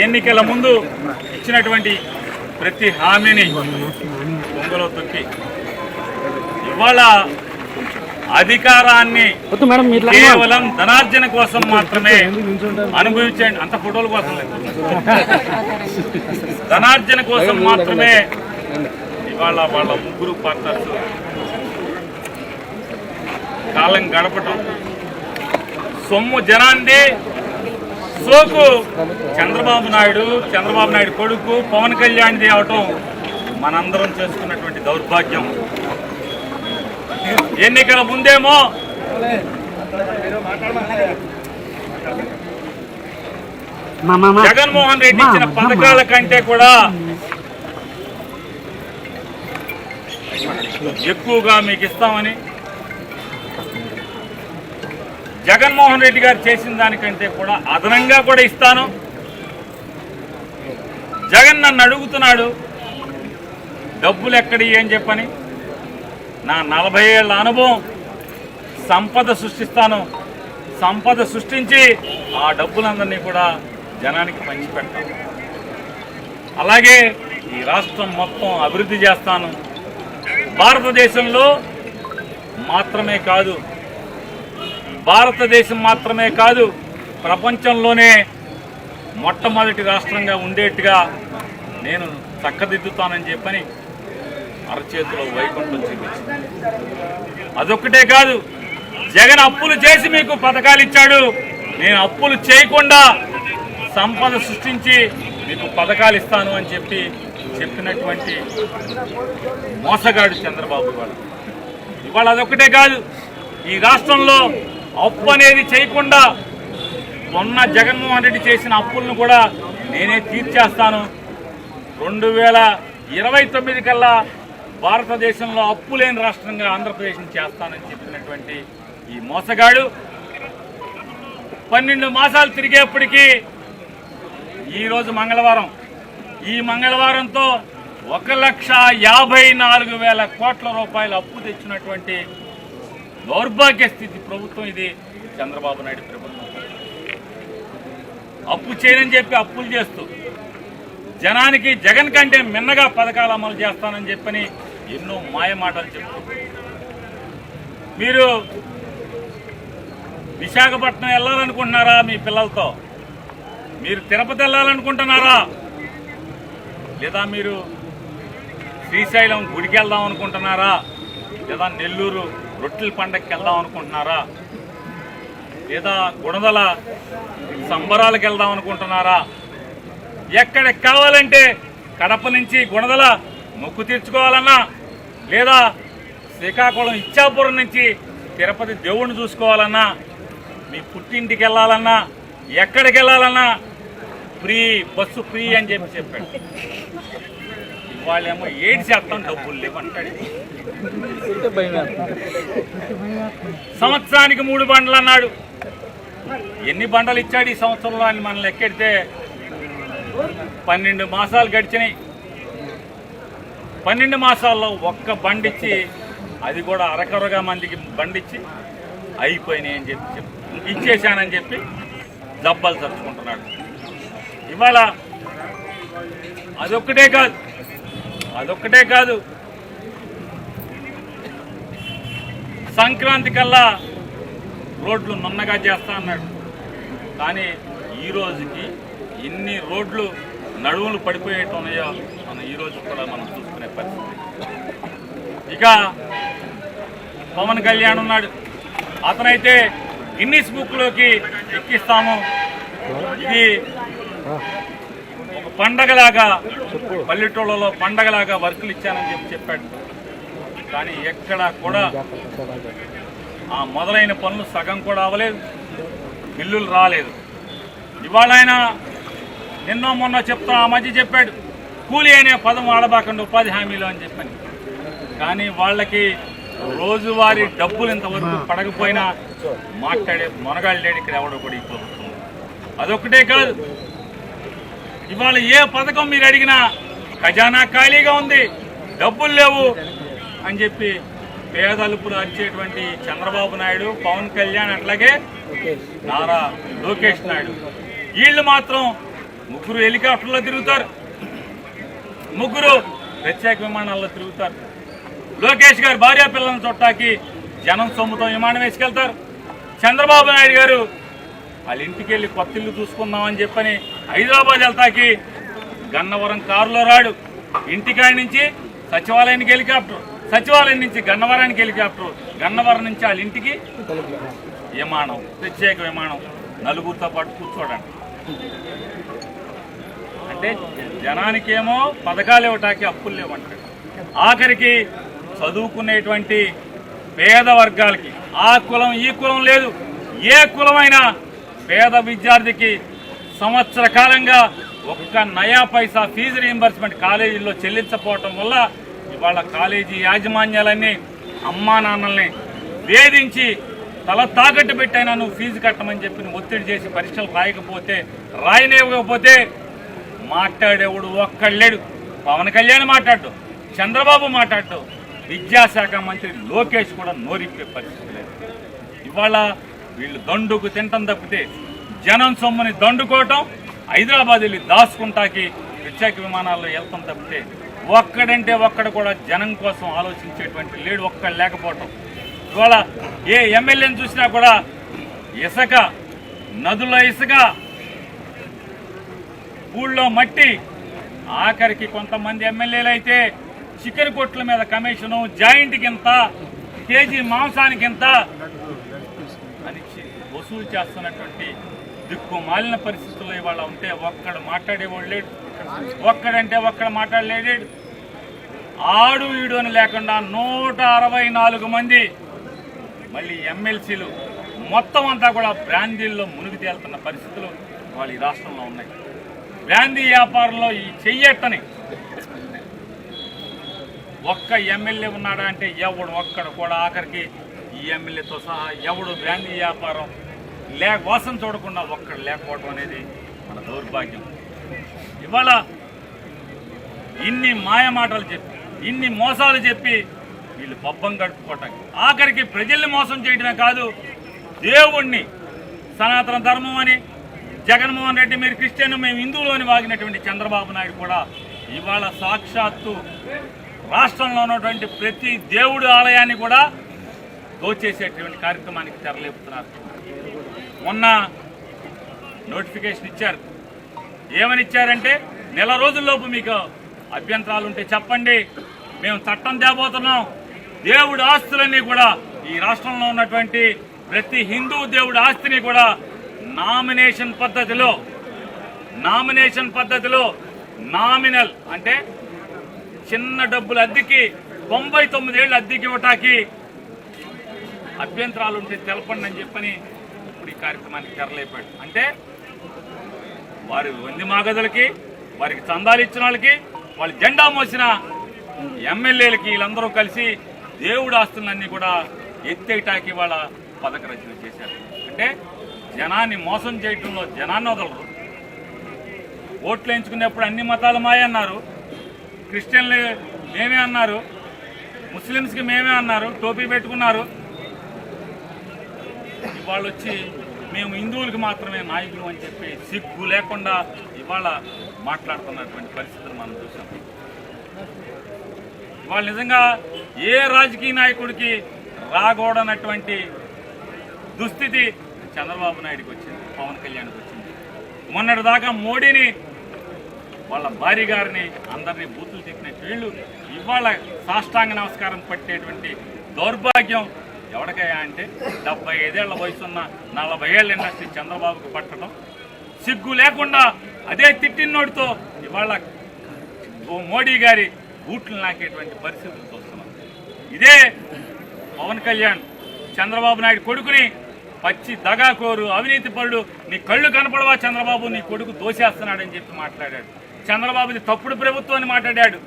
ఎన్నికల ముందు ఇచ్చినటువంటి ప్రతి హామీని పొంగలో తొక్కి ఇవాళ అధికారాన్ని కేవలం ధనార్జన కోసం మాత్రమే అనుభవించండి, అంత ఫోటోల కోసం లేదు, ధనార్జన కోసం మాత్రమే ఇవాళ వాళ్ళ ముగ్గురు పార్ట్నర్స్ కాలం గడపటం, సొమ్ము జనాంది సోకు చంద్రబాబు నాయుడు కొడుకు పవన్ కళ్యాణ్ది అవటం మనందరం చేసుకున్నటువంటి దౌర్భాగ్యం. ఎన్నికల ముందేమో జగన్మోహన్ రెడ్డి ఇచ్చిన పథకాల కంటే కూడా ఎక్కువగా మీకు ఇస్తామని, జగన్మోహన్ రెడ్డి గారు చేసిన దానికంటే కూడా అదనంగా కూడా ఇస్తాను, జగన్ నన్ను అడుగుతున్నాడు డబ్బులు ఎక్కడి అని చెప్పని, నా 40 ఏళ్ల అనుభవం సంపద సృష్టిస్తాను, సంపద సృష్టించి ఆ డబ్బులందరినీ కూడా జనానికి పంచిపెడతాను, అలాగే ఈ రాష్ట్రం మొత్తం అభివృద్ధి చేస్తాను, భారతదేశం మాత్రమే కాదు ప్రపంచంలోనే మొట్టమొదటి రాష్ట్రంగా ఉండేట్టుగా నేను చక్కదిద్దుతానని చెప్పని అరచేతిలో వైకుంఠం చూపించింది. అదొక్కటే కాదు, జగన్ అప్పులు చేసి మీకు పథకాలు ఇచ్చాడు, నేను అప్పులు చేయకుండా సంపద సృష్టించి మీకు పథకాలు ఇస్తాను అని చెప్పినటువంటి మోసగాడు చంద్రబాబు గారు. ఇవాళ అదొక్కటే కాదు, ఈ రాష్ట్రంలో అప్పు అనేది చేయకుండా మొన్న జగన్మోహన్ రెడ్డి చేసిన అప్పులను కూడా నేనే తీర్చేస్తాను, 2029 కల్లా భారతదేశంలో అప్పు లేని రాష్ట్రంగా ఆంధ్రప్రదేశ్ని చేస్తానని చెప్పినటువంటి ఈ మోసగాడు 12 మాసాలు తిరిగేప్పటికీ ఈరోజు మంగళవారం, ఈ మంగళవారంతో 1,54,000 కోట్ల రూపాయలు అప్పు తెచ్చినటువంటి దౌర్భాగ్య స్థితి ప్రభుత్వం ఇది చంద్రబాబు నాయుడు ప్రభుత్వం. అప్పు చేయనని చెప్పి అప్పులు చేస్తూ జనానికి జగన్ కంటే మిన్నగా పథకాలు అమలు చేస్తానని చెప్పని ఎన్నో మాయమాటలు చెప్తూ మీరు విశాఖపట్నం వెళ్ళాలనుకుంటున్నారా మీ పిల్లలతో, మీరు తిరుపతి వెళ్ళాలనుకుంటున్నారా, లేదా మీరు శ్రీశైలం గుడికి వెళ్దాం అనుకుంటున్నారా, లేదా నెల్లూరు రొట్టెల పండగకి వెళ్దాం అనుకుంటున్నారా, లేదా గుణదల సంబరాలకు వెళ్దాం అనుకుంటున్నారా, ఎక్కడికి కావాలంటే కడప నుంచి గుణదల మొక్కు తీర్చుకోవాలన్నా, లేదా శ్రీకాకుళం ఇచ్చాపురం నుంచి తిరుపతి దేవుణ్ణి చూసుకోవాలన్నా, మీ పుట్టింటికి వెళ్ళాలన్నా, ఎక్కడికి వెళ్ళాలన్నా బస్సు ఫ్రీ అని చెప్పాడు. వాళ్ళేమో 7% డబ్బులు లేవంటాడు. సంవత్సరానికి 3 బండ్లు అన్నాడు. ఎన్ని బండలు ఇచ్చాడు ఈ సంవత్సరంలో అని మనం లెక్కెడితే 12 మాసాలు గడిచినాయి. 12 మాసాల్లో ఒక్క బండిచ్చి, అది కూడా అరకొరగా మందికి బండిచ్చి అయిపోయినాయి అని చెప్పి ఇచ్చేశానని చెప్పి దెబ్బలు తరుచుకుంటున్నాడు. ఇవాళ అదొక్కటే కాదు సంక్రాంతి కల్లా రోడ్లు నున్నగా చేస్తా అన్నాడు. కానీ ఈ రోజుకి ఎన్ని రోడ్లు నడువులు పడిపోయేట్టు ఉన్నాయో మనం ఈరోజు కూడా మనం చూసుకునే పరిస్థితి. ఇక పవన్ కళ్యాణ్ ఉన్నాడు, అతనైతే గిన్నిస్ బుక్లోకి ఎక్కిస్తాము, ఇది ఒక పండగలాగా పల్లెటూళ్ళలో పండగలాగా వర్కులు ఇచ్చానని చెప్పాడు. కానీ ఎక్కడా కూడా ఆ మొదలైన పనులు సగం కూడా అవ్వలేదు, బిల్లులు రాలేదు. ఇవాళ ఆయన నిన్నో మొన్న చెప్తా ఆ మధ్య చెప్పాడు కూలీ అనే పదం వాడబాకండి ఉపాధి హామీలు అని చెప్పని. కానీ వాళ్ళకి రోజువారీ డబ్బులు ఇంతవరకు పడకపోయినా మాట్లాడే మొనగాళ్ళు లేడు ఇక్కడ ఎవడో కూడా ఈ ప్రభుత్వం. అదొక్కటే కాదు, ఇవాళ ఏ పథకం మీరు అడిగినా ఖజానా ఖాళీగా ఉంది, డబ్బులు లేవు అని చెప్పి పేదలుపులు అరిచేటువంటి చంద్రబాబు నాయుడు, పవన్ కళ్యాణ్, అట్లాగే నారా లోకేష్ నాయుడు, వీళ్ళు మాత్రం ముగ్గురు హెలికాప్టర్లో తిరుగుతారు, ముగ్గురు ప్రత్యేక విమానాల్లో తిరుగుతారు. లోకేష్ గారు భార్యా పిల్లలను చుట్టాకి జనం సొమ్ముతో విమానం వేసుకెళ్తారు. చంద్రబాబు నాయుడు గారు వాళ్ళ ఇంటికి వెళ్ళి కొత్త ఇల్లు చూసుకుందామని చెప్పని హైదరాబాద్ వెళ్తాకి గన్నవరం కారులో రాడు. ఇంటికాడి నుంచి సచివాలయానికి హెలికాప్టర్, సచివాలయం నుంచి గన్నవరానికి హెలికాప్టర్, గన్నవరం నుంచి వాళ్ళ ఇంటికి విమానం, ప్రత్యేక విమానం, నలుగురితో పాటు కూర్చోడండి. అంటే జనానికేమో పథకాలు ఇవ్వటానికి అప్పులు లేవంటాడు. ఆఖరికి చదువుకునేటువంటి పేద వర్గాలకి ఆ కులం ఈ కులం లేదు, ఏ కులమైనా పేద విద్యార్థికి సంవత్సర కాలంగా ఒక్క నయా పైసా ఫీజు రీయింబర్స్మెంట్ కాలేజీల్లో చెల్లించకపోవటం వల్ల ఇవాళ కాలేజీ యాజమాన్యాలన్నీ అమ్మా నాన్నల్ని వేధించి తల తాకట్టు పెట్టైనా నువ్వు ఫీజు కట్టమని చెప్పి ఒత్తిడి చేసి పరీక్షలు రాయనివ్వకపోతే మాట్లాడేవాడు ఒక్కళ్ళేడు. పవన్ కళ్యాణ్ మాట్లాడు, చంద్రబాబు మాట్లాడు, విద్యాశాఖ మంత్రి లోకేష్ కూడా నోరిప్పే పరిస్థితి లేదు. ఇవాళ వీళ్ళు దండుకు తింటం తప్పితే జనం సొమ్ముని దండుకోవటం, హైదరాబాద్ వెళ్ళి దాచుకుంటాకి ప్రత్యేక విమానాల్లో వెళ్తాం తప్పితే ఒక్కడంటే ఒక్కడు కూడా జనం కోసం ఆలోచించేటువంటి లేడు, ఒక్కడు లేకపోవటం. ఇవాళ ఏ ఎమ్మెల్యేని చూసినా కూడా ఇసుక, నదుల ఇసుక, ఊళ్ళో మట్టి, ఆఖరికి కొంతమంది ఎమ్మెల్యేలు అయితే చికెన్ కొట్ల మీద కమిషను, జాయింట్కి ఇంత, కేజీ మాంసానికి ఇంత అని వసూలు చేస్తున్నటువంటి దిక్కు మాలిన పరిస్థితుల్లో ఇవాళ ఉంటే ఒక్కడు మాట్లాడేవాడు లేడు, ఒక్కడంటే ఒక్కడు మాట్లాడలేడు. ఆడు ఈడు అని లేకుండా 164 మంది మళ్ళీ ఎమ్మెల్సీలు మొత్తం అంతా కూడా బ్రాందీల్లో మునిగి తేలుతున్న పరిస్థితులు వాళ్ళు ఈ రాష్ట్రంలో ఉన్నాయి. బ్రాందీ వ్యాపారంలో ఈ చెయ్యట్టని ఒక్క ఎమ్మెల్యే ఉన్నాడా అంటే ఎవడు ఒక్కడు కూడా, ఆఖరికి ఈ ఎమ్మెల్యేతో సహా ఎవడు బ్రాందీ వ్యాపారం వాసన చూడకుండా ఒక్కడు లేకపోవడం అనేది మన దౌర్భాగ్యం. ఇవాళ ఇన్ని మాయమాటలు చెప్పి, ఇన్ని మోసాలు చెప్పి వీళ్ళు పబ్బం గడుపుకోవటానికి, ఆఖరికి ప్రజల్ని మోసం చేయడమే కాదు, దేవుణ్ణి సనాతన ధర్మం అని, జగన్మోహన్ రెడ్డి మీరు క్రిస్టియన్ మేము హిందువులు అని వాగినటువంటి చంద్రబాబు నాయుడు కూడా ఇవాళ సాక్షాత్తు రాష్ట్రంలో ఉన్నటువంటి ప్రతి దేవుడి ఆలయాన్ని కూడా దోచేసేటువంటి కార్యక్రమానికి తెరలేపుతున్నారు. మొన్న నోటిఫికేషన్ ఇచ్చారు. ఏమని ఇచ్చారంటే, నెల రోజుల్లోపు మీకు అభ్యంతరాలు ఉంటే చెప్పండి, మేము చట్టం తేబోతున్నాం, దేవుడి ఆస్తులన్నీ కూడా ఈ రాష్ట్రంలో ఉన్నటువంటి ప్రతి హిందూ దేవుడి ఆస్తిని కూడా నామినేషన్ పద్ధతిలో నామినల్ అంటే చిన్న డబ్బులు అద్దెకి 99 ఏళ్ళు అద్దెకి ఇవ్వటానికి అభ్యంతరాలు ఉంటే తెలపండి అని చెప్పని ఇప్పుడు ఈ కార్యక్రమానికి తెరలేపాడు. అంటే వారి వంది మాగదులకి, వారికి చందాలు ఇచ్చిన వాళ్ళకి, వాళ్ళు జెండా మోసిన ఎమ్మెల్యేలకి వీళ్ళందరూ కలిసి దేవుడి ఆస్తులన్నీ కూడా ఎత్తేటాకి వాళ్ళ పథక రచన చేశారు. అంటే జనాన్ని మోసం చేయటంలో జనాన్ని వదలరు. ఓట్లు ఎంచుకునేప్పుడు అన్ని మతాలు మాయ అన్నారు, క్రిస్టియన్లు మేమే అన్నారు, ముస్లిమ్స్కి మేమే అన్నారు, టోపీ పెట్టుకున్నారు. ఇవాళ వచ్చి మేము హిందువులకి మాత్రమే నాయకులు అని చెప్పి సిగ్గు లేకుండా ఇవాళ మాట్లాడుతున్నటువంటి పరిస్థితులు మనం చూసాం. ఇవాళ నిజంగా ఏ రాజకీయ నాయకుడికి రాకూడనటువంటి దుస్థితి చంద్రబాబు నాయుడికి వచ్చింది, పవన్ కళ్యాణ్కి వచ్చింది. మొన్నటి దాకా మోడీని, వాళ్ళ భార్య గారిని అందరినీ బూతులు తిట్టినట్టు వీళ్ళు ఇవాళ సాష్టాంగ నమస్కారం పట్టేటువంటి దౌర్భాగ్యం ఎవరికయ్యా అంటే 75 ఏళ్ల వయసున్న 40 ఏళ్ళ ఇండస్ట్రీ చంద్రబాబుకు పట్టడం, సిగ్గు లేకుండా అదే తిట్టినోడితో ఇవాళ మోడీ గారి బూట్లు నాకేటువంటి పరిస్థితులు చూస్తున్నాం. ఇదే పవన్ కళ్యాణ్ చంద్రబాబు నాయుడు కొడుకుని పచ్చి దగాకోరు, అవినీతి పరుడు, నీ కళ్ళు కనపడవా చంద్రబాబు, నీ కొడుకు దోసేస్తున్నాడని చెప్పి మాట్లాడాడు. చంద్రబాబుది తప్పుడు ప్రభుత్వం అని మాట్లాడాడు.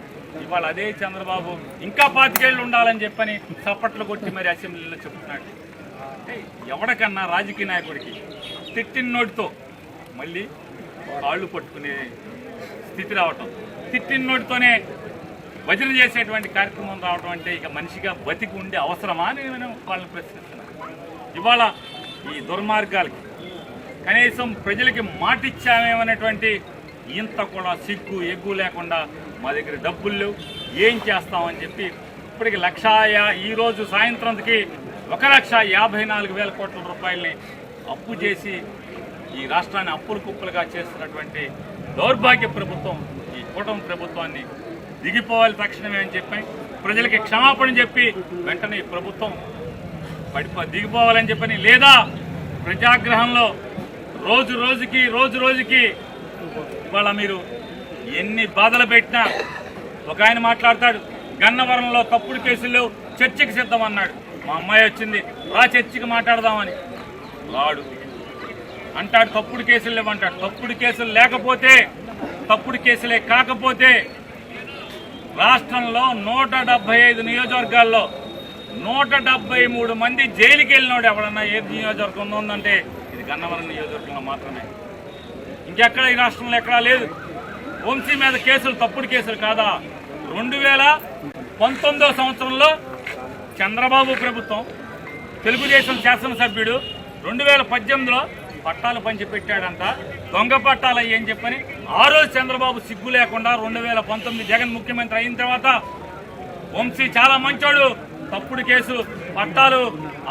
ఇవాళ అదే చంద్రబాబు ఇంకా 25 ఏళ్ళు ఉండాలని చెప్పని చప్పట్లు కొట్టి మరి అసెంబ్లీలో చెప్తున్నాడు. అంటే ఎవరికన్నా రాజకీయ నాయకుడికి తిట్టిన నోటితో మళ్ళీ కాళ్ళు పట్టుకునే స్థితి రావటం, తిట్టిన నోటితోనే భజన చేసేటువంటి కార్యక్రమం రావడం అంటే ఇక మనిషిగా బతికి ఉండే అవసరమా అని నేను వాళ్ళని ప్రశ్నిస్తున్నాను. ఇవాళ ఈ దుర్మార్గాలకి కనీసం ప్రజలకి మాటిచ్చామేమనేటువంటి ఇంత కూడా సిగ్గు ఎగ్గు లేకుండా మా దగ్గర డబ్బులు లేవు, ఏం చేస్తామని చెప్పి ఇప్పటికి ఈరోజు సాయంత్రంకి 1,54,000 కోట్ల రూపాయలని అప్పు చేసి ఈ రాష్ట్రాన్ని అప్పులు కుప్పలుగా చేస్తున్నటువంటి దౌర్భాగ్య ప్రభుత్వం ఈ కూటమి ప్రభుత్వాన్ని దిగిపోవాలి తక్షణమే అని చెప్పి ప్రజలకి క్షమాపణ చెప్పి వెంటనే ఈ ప్రభుత్వం దిగిపోవాలని చెప్పని, లేదా ప్రజాగ్రహంలో రోజు రోజుకి ఇవాళ మీరు ఎన్ని బాధలు పెట్టినా ఒక ఆయన మాట్లాడతాడు, గన్నవరంలో తప్పుడు కేసులు లేవు, చర్చకి సిద్ధం అన్నాడు. మా అమ్మాయి వచ్చింది, రా చర్చకి మాట్లాడదామని, రాడు అంటాడు. తప్పుడు కేసులు లేవంటాడు. తప్పుడు కేసులు లేకపోతే, తప్పుడు కేసులే కాకపోతే రాష్ట్రంలో 175 నియోజకవర్గాల్లో 173 మంది జైలుకి వెళ్ళినోడు ఎవడన్నా ఏ నియోజకవర్గం ఉందంటే ఇది గన్నవరం నియోజకవర్గంలో మాత్రమే, ఇంకెక్కడ ఈ రాష్ట్రంలో ఎక్కడా లేదు. వంశీ మీద కేసులు తప్పుడు కేసులు కాదా? 2019 సంవత్సరంలో చంద్రబాబు ప్రభుత్వం తెలుగుదేశం శాసనసభ్యుడు 2018లో పట్టాలు పంచిపెట్టాడంట, దొంగ పట్టాలు అయ్యని చెప్పని ఆ రోజు చంద్రబాబు సిగ్గు లేకుండా 2019 జగన్ ముఖ్యమంత్రి అయిన తర్వాత వంశీ చాలా మంచోడు, తప్పుడు కేసు పట్టాలు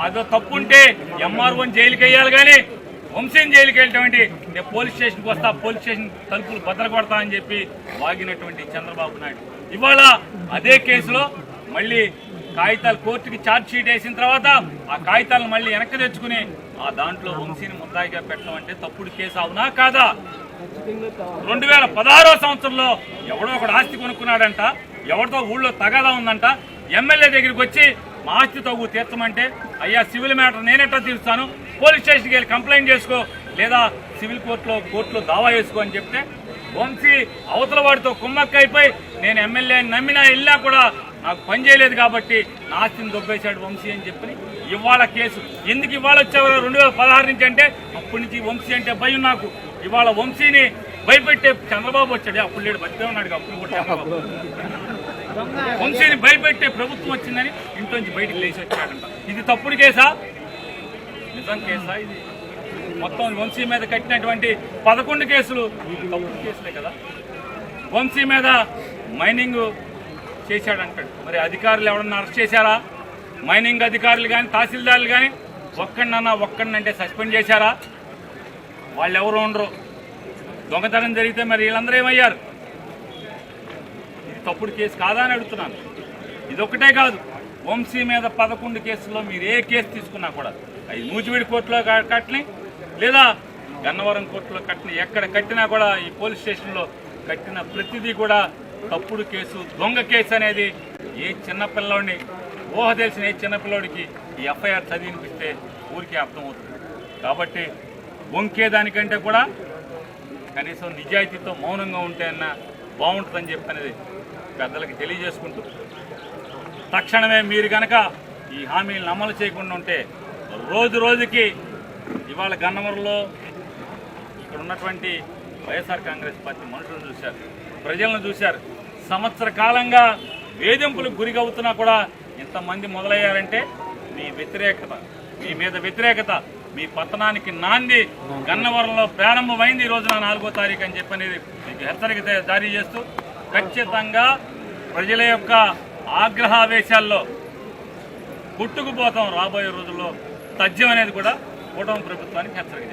అదో తప్పుంటే ఎంఆర్ఓని జైలుకి వేయాలి, కానీ వంశీని జైలుకి వెళ్ళటటువంటి నేను పోలీస్ స్టేషన్కి వస్తా, పోలీస్ స్టేషన్ తలుపులు బద్దలు కొడతా అని చెప్పి వాగినటువంటి చంద్రబాబు నాయుడు ఇవాళ అదే కేసులో మళ్ళీ కాగితాలు కోర్టుకి ఛార్జ్ షీట్ వేసిన తర్వాత ఆ కాగితాలను మళ్ళీ వెనక్కి తెచ్చుకుని ఆ దాంట్లో వంశీని ముద్దాయిగా పెట్టడం అంటే తప్పుడు కేసు అవునా కాదా? 2016 సంవత్సరంలో ఎవడో ఒకడు ఆస్తి కొనుక్కున్నాడంట, ఎవరితో ఊళ్ళో తగాదా ఉందంట, ఎమ్మెల్యే దగ్గరికి వచ్చి మా ఆస్తి తగ్గు తీర్చమంటే, అయ్యా సివిల్ మ్యాటర్ నేనెట్టా తీరుస్తాను, పోలీస్ స్టేషన్కి వెళ్ళి కంప్లైంట్ చేసుకో, లేదా సివిల్ కోర్టులో దావా చేసుకో అని చెప్తే వంశీ అవతల వాడితో కుమ్మక్క అయిపోయి నేను ఎమ్మెల్యేని నమ్మినా వెళ్ళినా కూడా నాకు పని చేయలేదు కాబట్టి నా ఆస్తిని దొబ్బేశాడు వంశీ అని చెప్పి ఇవాళ కేసు. ఎందుకు ఇవాళ వచ్చేవారు 2016 నుంచి అంటే అప్పటి నుంచి వంశీ అంటే భయం నాకు. ఇవాళ వంశీని భయపెట్టే చంద్రబాబు వచ్చాడు, అప్పుడు లేడు బతికే ఉన్నాడు, అప్పుడు కూడా చంద్రబాబు వంశీని భయపెట్టే ప్రభుత్వం వచ్చిందని ఇంట్లోంచి బయటికి లేచి వచ్చాడంట. ఇది తప్పుడు కేసా? నిజం కేసా? ఇది మొత్తం వంశీ మీద కట్టినటువంటి 11 కేసులు తప్పుడు కేసులే కదా. వంశీ మీద మైనింగ్ చేశాడంటాడు, మరి అధికారులు ఎవరన్నా అరెస్ట్ చేశారా? మైనింగ్ అధికారులు కానీ తహసీల్దార్లు కానీ ఒక్కడినంటే సస్పెండ్ చేశారా? వాళ్ళు ఎవరు ఉండరు. దొంగతనం జరిగితే మరి వీళ్ళందరూ ఏమయ్యారు? ఇది తప్పుడు కేసు కాదా అని అడుగుతున్నాను. ఇదొక్కటే కాదు, వంశీ మీద 11 కేసుల్లో మీరు ఏ కేసు తీసుకున్నా కూడా అది నూజివీడు కోర్టులో కట్టినాయి, లేదా గన్నవరం కోర్టులో కట్టిన ఎక్కడ కట్టినా కూడా ఈ పోలీస్ స్టేషన్లో కట్టిన ప్రతిదీ కూడా తప్పుడు కేసు, దొంగ కేసు అనేది ఏ చిన్నపిల్లోడిని ఊహ తెలిసిన ఏ చిన్నపిల్లోడికి ఈ ఎఫ్ఐఆర్ చదివినిపిస్తే ఊరికే అర్థమవుతుంది. కాబట్టి వంకేదానికంటే కూడా కనీసం నిజాయితీతో మౌనంగా ఉంటే అన్న బాగుంటుందని చెప్పి అనేది పెద్దలకి తెలియజేసుకుంటూ, తక్షణమే మీరు కనుక ఈ హామీలను అమలు చేయకుండా ఉంటే రోజుకి ఇవాళ గన్నవరంలో ఇక్కడ ఉన్నటువంటి వైఎస్ఆర్ కాంగ్రెస్ పార్టీ మనుషులను చూశారు, ప్రజలను చూశారు. సంవత్సర కాలంగా వేధింపులకు గురిగవుతున్నా కూడా ఇంతమంది మొదలయ్యారంటే మీ వ్యతిరేకత, మీ మీద వ్యతిరేకత, మీ పతనానికి నాంది గన్నవరంలో ప్రారంభమైంది ఈ రోజున 4వ తారీఖు అని చెప్పనేది మీకు హెచ్చరిక జారీ చేస్తూ, ఖచ్చితంగా ప్రజల యొక్క ఆగ్రహావేశాల్లో పుట్టుకుపోతాం రాబోయే రోజుల్లో తథ్యం అనేది కూడా కూటమి ప్రభుత్వానికి హెచ్చరిక.